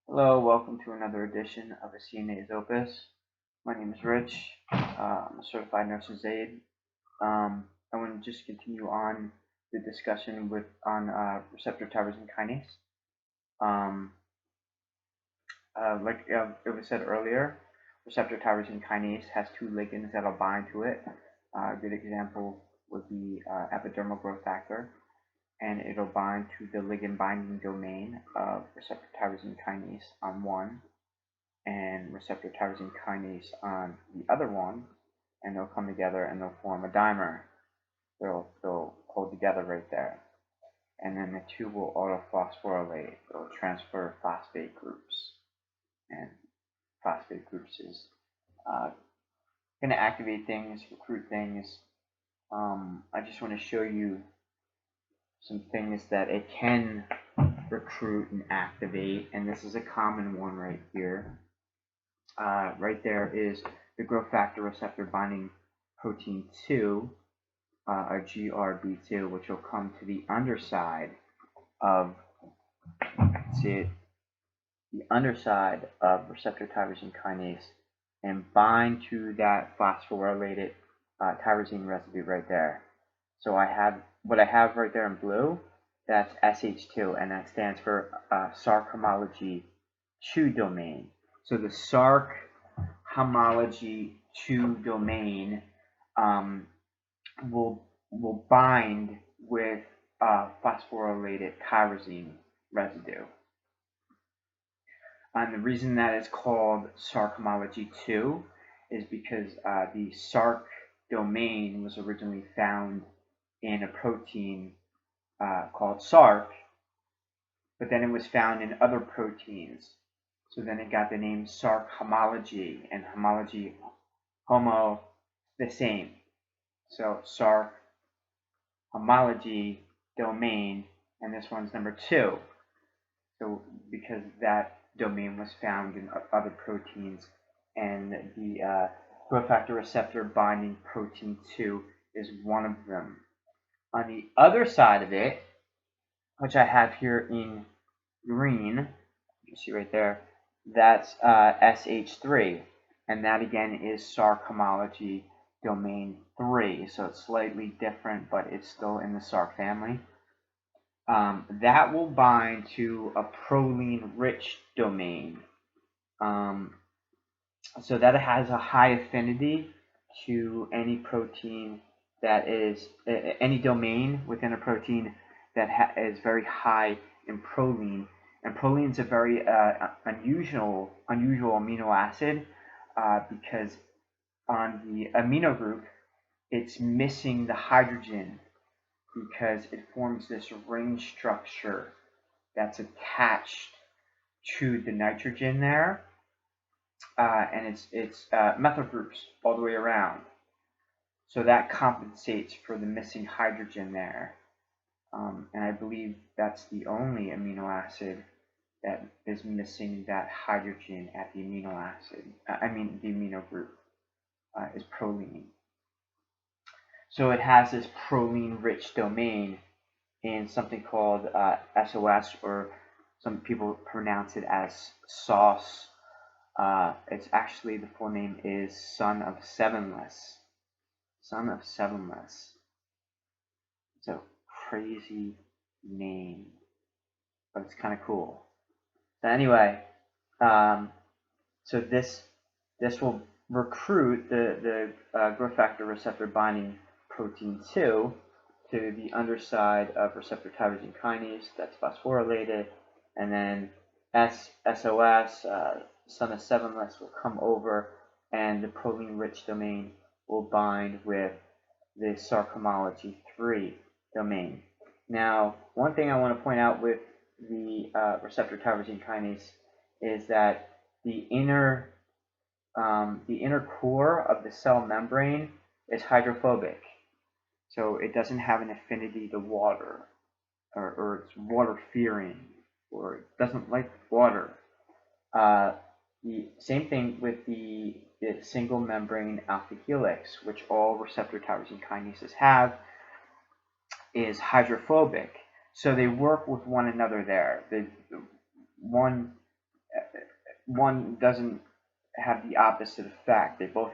Hello, welcome to another edition of a CNA's Opus. My name is Rich. I'm a certified nurse's aide. I want to just continue on the discussion on receptor tyrosine kinase. Um, it was said earlier, receptor tyrosine kinase has two ligands that'll bind to it. A good example would be epidermal growth factor, and it'll bind to the ligand binding domain of receptor tyrosine kinase on one and receptor tyrosine kinase on the other one, and they'll come together and they'll form a dimer. They'll hold together right there. And then the two will autophosphorylate. They'll transfer phosphate groups. And phosphate groups is going to activate things, recruit things. I just want to show you some things that it can recruit and activate, and this is a common one right here. Right there is the growth factor receptor binding protein 2, or GRB2, which will come to the underside of, the underside of receptor tyrosine kinase and bind to that phosphorylated tyrosine residue right there. So what I have right there in blue, that's SH2, and that stands for Sarc homology 2 domain. So the Sarc homology 2 domain will bind with phosphorylated tyrosine residue. And the reason that it's called Sarc homology 2 is because the Sarc domain was originally found in a protein called Sarc, but then it was found in other proteins. So then it got the name Sarc homology, and homology, homo, the same. So Sarc homology domain, and this one's number 2. So because that domain was found in other proteins, and the growth factor receptor binding protein 2 is one of them. On the other side of it, which I have here in green, you see right there, that's SH3, and that again is Sarc homology domain 3, so it's slightly different, but it's still in the Sarc family. That will bind to a proline-rich domain. So that has a high affinity to any protein that is, any domain within a protein that is very high in proline. And proline is a very unusual amino acid because on the amino group, it's missing the hydrogen because it forms this ring structure that's attached to the nitrogen there, and it's methyl groups all the way around. So that compensates for the missing hydrogen there, and I believe that's the only amino acid that is missing that hydrogen at the amino acid. The amino group is proline. So it has this proline-rich domain in something called SOS, or some people pronounce it as sauce. It's actually, the full name is Son of Sevenless. Son of Sevenless. It's a crazy name, but it's kind of cool. So anyway, so this will recruit the growth factor receptor binding protein 2 to the underside of receptor tyrosine kinase that's phosphorylated, and then SOS, Son of Sevenless, will come over, and the proline-rich domain will bind with the Sarc homology 3 domain. Now, one thing I want to point out with the receptor tyrosine kinase is that the inner core of the cell membrane is hydrophobic. So it doesn't have an affinity to water, or it's water-fearing, or it doesn't like water. The same thing with the single membrane alpha helix, which all receptor tyrosine kinases have, is hydrophobic. So they work with one another there. One doesn't have the opposite effect. They both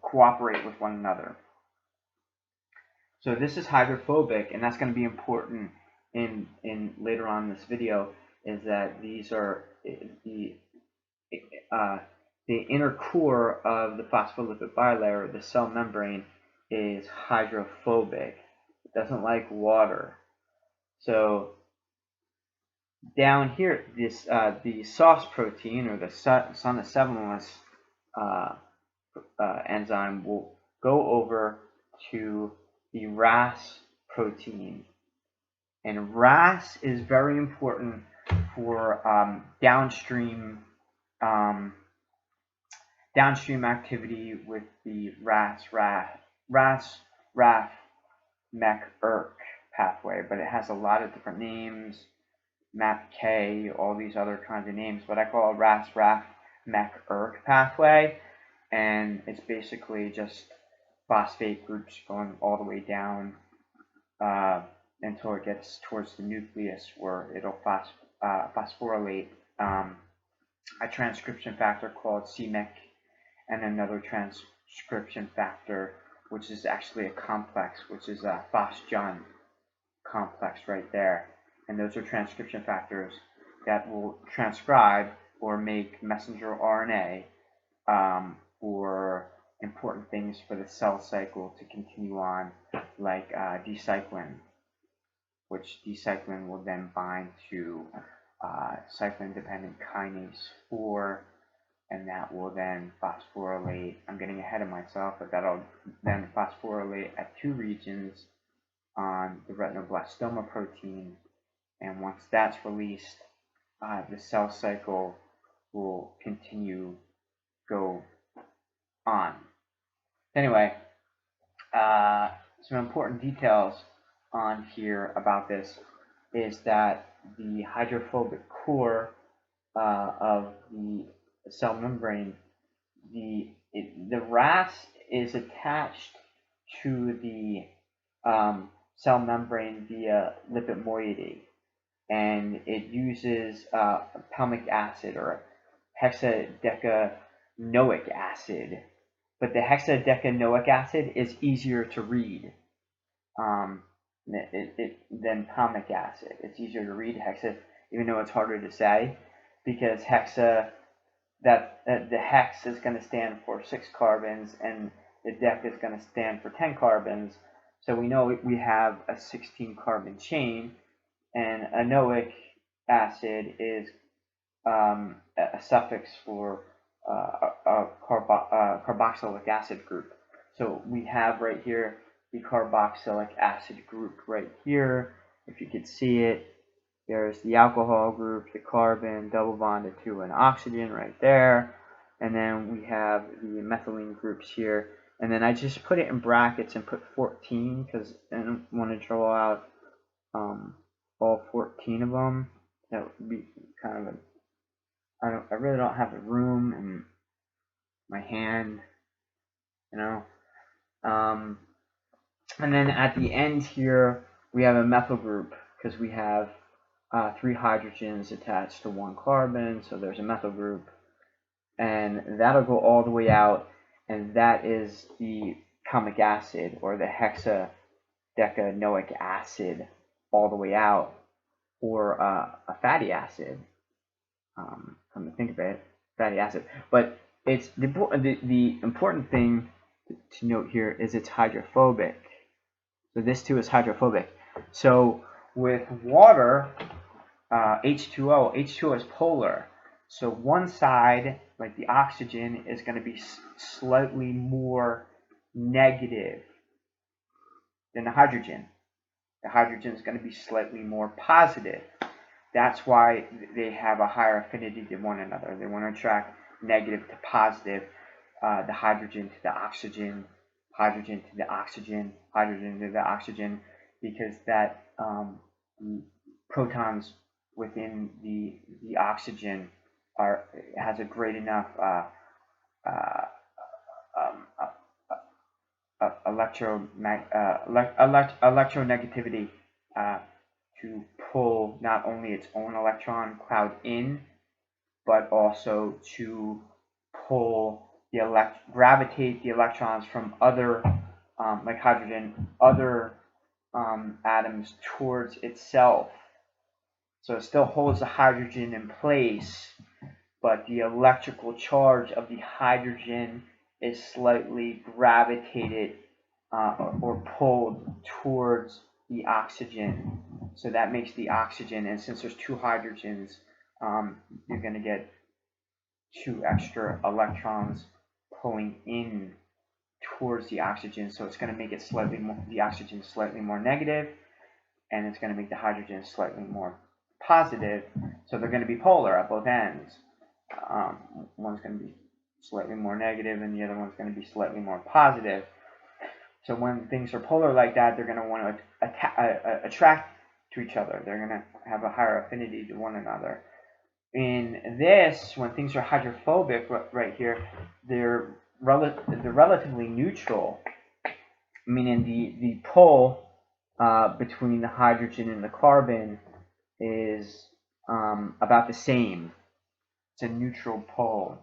cooperate with one another. So this is hydrophobic, and that's going to be important in later on in this video. Is that these are the inner core of the phospholipid bilayer, the cell membrane, is hydrophobic. It doesn't like water. So down here, this the SOS protein, or the sonacellulose enzyme, will go over to the RAS protein, and RAS is very important for downstream activity with the RAF/MEK/ERK pathway, but it has a lot of different names, MAPK, all these other kinds of names, but I call it RAS/MEK/ERK pathway, and it's basically just phosphate groups going all the way down until it gets towards the nucleus, where it'll phosphorylate a transcription factor called c-MEK and another transcription factor, which is actually a complex, which is a phosgene complex right there. And those are transcription factors that will transcribe or make messenger RNA for important things for the cell cycle to continue on, like decyclin, which decyclin will then bind to cyclin-dependent kinase 4, and that will then phosphorylate. I'm getting ahead of myself, but that'll then phosphorylate at 2 regions on the retinoblastoma protein, and once that's released, the cell cycle will go on. Anyway, some important details on here about this is that the hydrophobic core of the cell membrane, the RAS is attached to the cell membrane via lipid moiety, and it uses palmic acid or hexadecanoic acid, but the hexadecanoic acid is easier to read than palmic acid. It's easier to read even though it's harder to say, because the hex is going to stand for 6 carbons and the dec is going to stand for 10 carbons. So we know we have a 16 carbon chain, and anoic acid is a suffix for a carboxylic acid group. So we have right here the carboxylic acid group right here. If you could see it, there's the alcohol group, the carbon double bonded to an oxygen right there, and then we have the methylene groups here. And then I just put it in brackets and put 14 because I don't want to draw out all 14 of them. That would be kind of I really don't have the room in my hand, you know. And then at the end here, we have a methyl group because we have 3 hydrogens attached to 1 carbon, so there's a methyl group, and that'll go all the way out, and that is the palmic acid or the hexadecanoic acid all the way out, or a fatty acid. Come to think of it, fatty acid. But it's the important thing to note here is it's hydrophobic. So this too is hydrophobic. So with water, H2O is polar. So one side, like the oxygen, is going to be slightly more negative than the hydrogen. The hydrogen is going to be slightly more positive. That's why they have a higher affinity to one another. They want to attract negative to positive, the hydrogen to the oxygen, hydrogen to the oxygen, hydrogen to the oxygen, because that protons within the oxygen has a great enough electronegativity to pull not only its own electron cloud in, but also to pull gravitate the electrons from other, like hydrogen, other atoms towards itself. So it still holds the hydrogen in place, but the electrical charge of the hydrogen is slightly gravitated or pulled towards the oxygen. So that makes the oxygen, and since there's two hydrogens, you're going to get two extra electrons pulling in towards the oxygen. So it's going to make it slightly more, the oxygen slightly more negative, and it's going to make the hydrogen slightly more positive. So they're going to be polar at both ends. One's going to be slightly more negative, and the other one's going to be slightly more positive. So when things are polar like that, they're going to want to attract to each other. They're going to have a higher affinity to one another. In this, when things are hydrophobic right here, they're relatively neutral, meaning the pull between the hydrogen and the carbon is about the same. It's a neutral pull.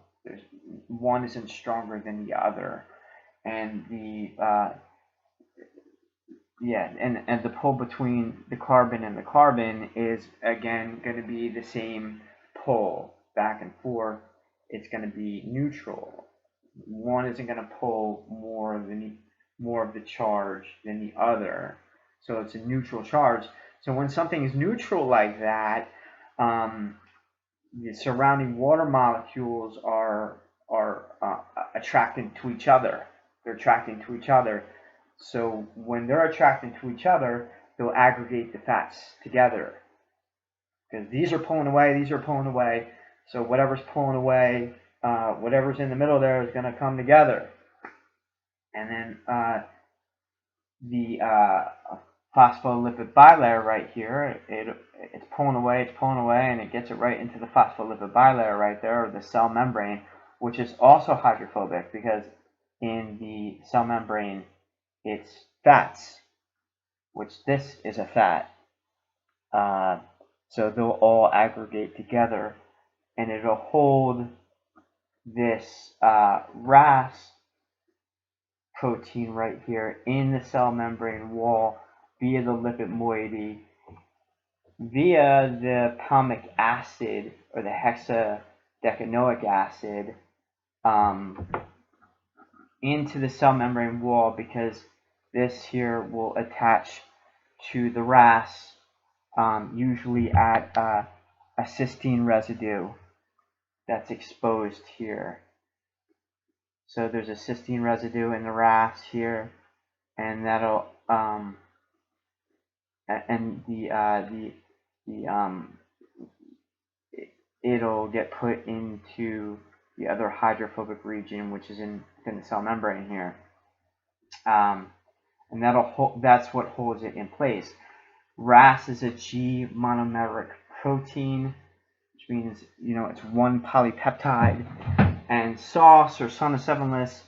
One isn't stronger than the other, and and the pull between the carbon and the carbon is again going to be the same pull back and forth. It's going to be neutral. One isn't going to pull more of the charge than the other, so it's a neutral charge. So when something is neutral like that, the surrounding water molecules are attracting to each other. They're attracting to each other. So when they're attracting to each other, they'll aggregate the fats together. Because these are pulling away, these are pulling away. So whatever's pulling away, whatever's in the middle there is going to come together. And then the phospholipid bilayer right here, it's pulling away, and it gets it right into the phospholipid bilayer right there, or the cell membrane, which is also hydrophobic because in the cell membrane, it's fats, which this is a fat. So they'll all aggregate together, and it'll hold this RAS protein right here in the cell membrane wall via the lipid moiety, via the palmic acid or the hexadecanoic acid into the cell membrane wall, because this here will attach to the RAS, usually at a cysteine residue that's exposed here. So there's a cysteine residue in the RAS here, and that'll it'll get put into the other hydrophobic region, which is in the cell membrane here, and that's what holds it in place. RAS is a G monomeric protein, which means it's one polypeptide, and SOS or sonocephalus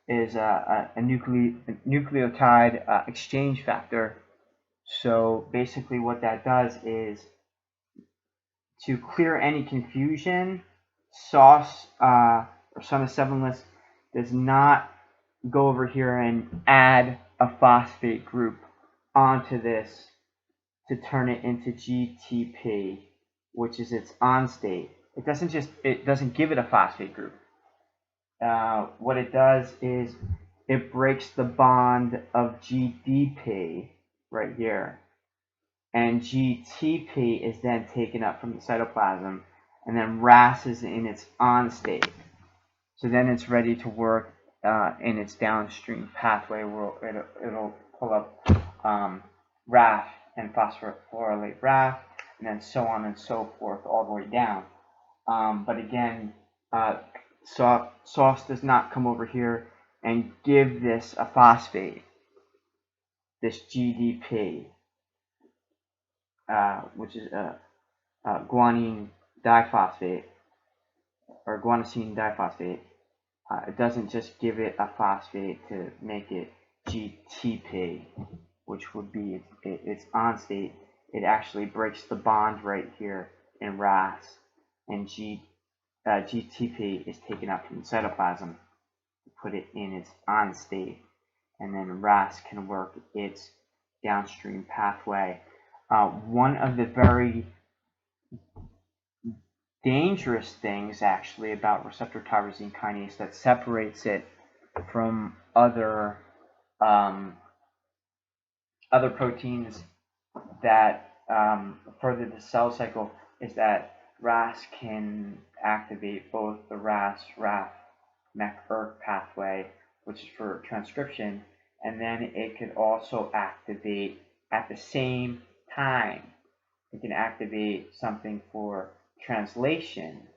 is a nucleotide exchange factor. So basically what that does is, to clear any confusion, SOS or sonocephalus does not go over here and add a phosphate group onto this to turn it into GTP, which is its on state. It doesn't give it a phosphate group. What it does is it breaks the bond of GDP right here, and GTP is then taken up from the cytoplasm, and then RAS is in its on state. So then it's ready to work in its downstream pathway where it'll pull up RAF and phosphorylate RAF, and then so on and so forth all the way down. But again, SOS does not come over here and give this a phosphate, this GDP, which is guanine diphosphate or guanosine diphosphate. It doesn't just give it a phosphate to make it GTP, which would be its on state. it actually breaks the bond right here in RAS, and GTP is taken up from the cytoplasm to put it in its on state, and then RAS can work its downstream pathway. One of the very dangerous things actually about receptor tyrosine kinase that separates it from other proteins that further the cell cycle is that RAS can activate both the RAS-RAF-MEK-ERK pathway, which is for transcription, and then it could also activate at the same time. It can activate something for translation,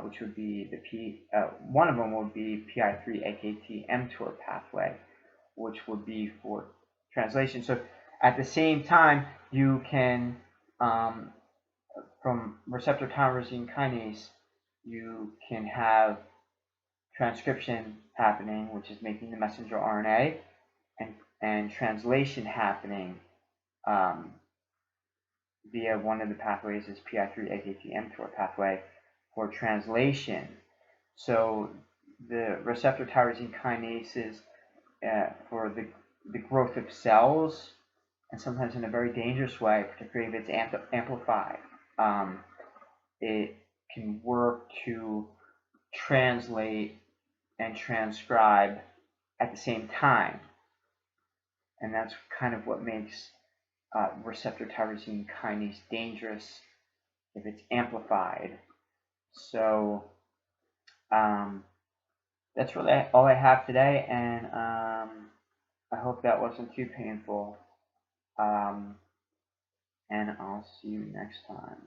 which would be one of them would be PI3-AKT-mTOR pathway, which would be for translation. So at the same time, you can, from receptor tyrosine kinase, you can have transcription happening, which is making the messenger RNA, and translation happening via one of the pathways is PI3-AKT-mTOR pathway for translation. So the receptor tyrosine kinases for the growth of cells, and sometimes in a very dangerous way, particularly if it's amplified, it can work to translate and transcribe at the same time. And that's kind of what makes receptor tyrosine kinase dangerous if it's amplified. So that's really all I have today, and I hope that wasn't too painful. And I'll see you next time.